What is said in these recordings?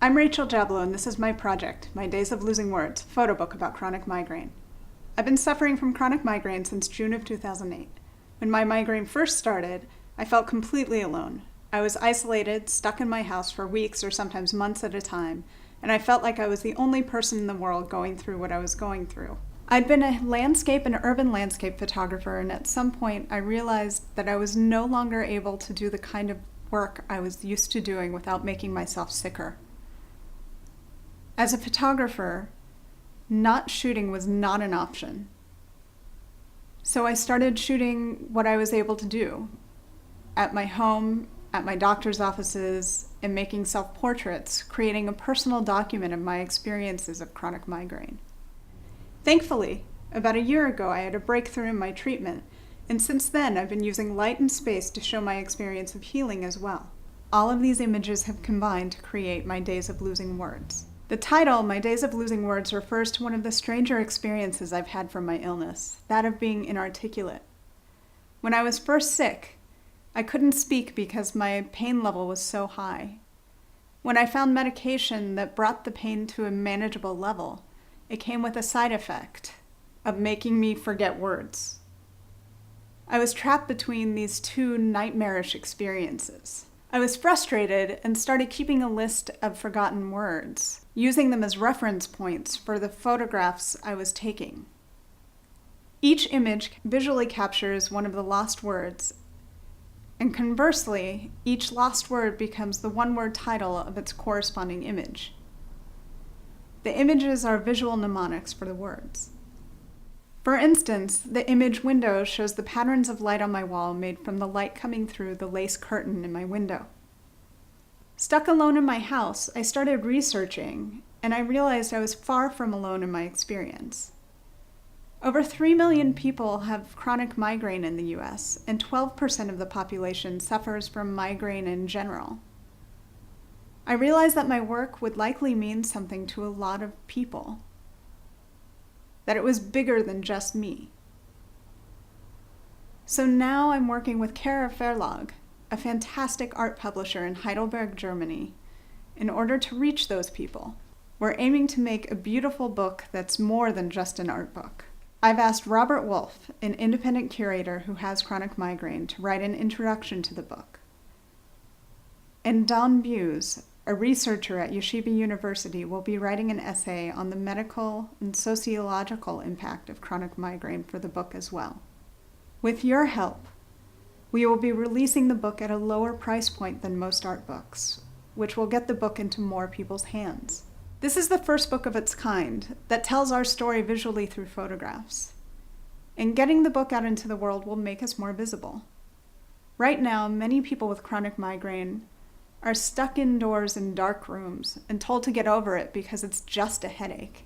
I'm Rachel Jablow, and this is my project, My Days of Losing Words, photo book about chronic migraine. I've been suffering from chronic migraine since June of 2008. When my migraine first started, I felt completely alone. I was isolated, stuck in my house for weeks or sometimes months at a time, and I felt like I was the only person in the world going through what I was going through. I'd been a landscape and urban landscape photographer, and at some point I realized that I was no longer able to do the kind of work I was used to doing without making myself sicker. As a photographer, not shooting was not an option. So I started shooting what I was able to do at my home, at my doctor's offices, and making self-portraits, creating a personal document of my experiences of chronic migraine. Thankfully, about a year ago, I had a breakthrough in my treatment, and since then I've been using light and space to show my experience of healing as well. All of these images have combined to create My Days of Losing Words. The title, My Days of Losing Words, refers to one of the stranger experiences I've had from my illness, that of being inarticulate. When I was first sick, I couldn't speak because my pain level was so high. When I found medication that brought the pain to a manageable level, it came with a side effect of making me forget words. I was trapped between these two nightmarish experiences. I was frustrated and started keeping a list of forgotten words, using them as reference points for the photographs I was taking. Each image visually captures one of the lost words, and conversely, each lost word becomes the one-word title of its corresponding image. The images are visual mnemonics for the words. For instance, the image window shows the patterns of light on my wall made from the light coming through the lace curtain in my window. Stuck alone in my house, I started researching, and I realized I was far from alone in my experience. Over 3 million people have chronic migraine in the US, and 12% of the population suffers from migraine in general. I realized that my work would likely mean something to a lot of people, that it was bigger than just me. So now I'm working with Kehrer Verlag, a fantastic art publisher in Heidelberg, Germany, in order to reach those people. We're aiming to make a beautiful book that's more than just an art book. I've asked Robert Wolf, an independent curator who has chronic migraine, to write an introduction to the book. And Don Buse, a researcher at Yeshiva University, will be writing an essay on the medical and sociological impact of chronic migraine for the book as well. With your help, we will be releasing the book at a lower price point than most art books, which will get the book into more people's hands. This is the first book of its kind that tells our story visually through photographs. And getting the book out into the world will make us more visible. Right now, many people with chronic migraine are stuck indoors in dark rooms and told to get over it because it's just a headache.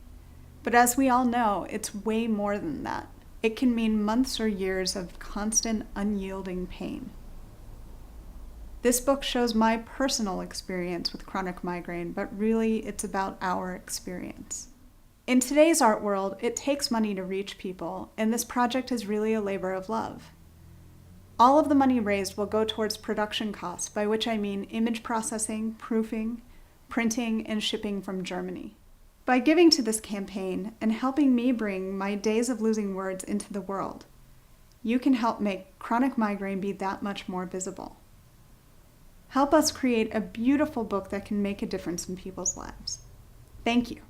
But as we all know, it's way more than that. It can mean months or years of constant, unyielding pain. This book shows my personal experience with chronic migraine, but really it's about our experience. In today's art world, it takes money to reach people, and this project is really a labor of love. All of the money raised will go towards production costs, by which I mean image processing, proofing, printing, and shipping from Germany. By giving to this campaign and helping me bring My Days of Losing Words into the world, you can help make chronic migraine be that much more visible. Help us create a beautiful book that can make a difference in people's lives. Thank you.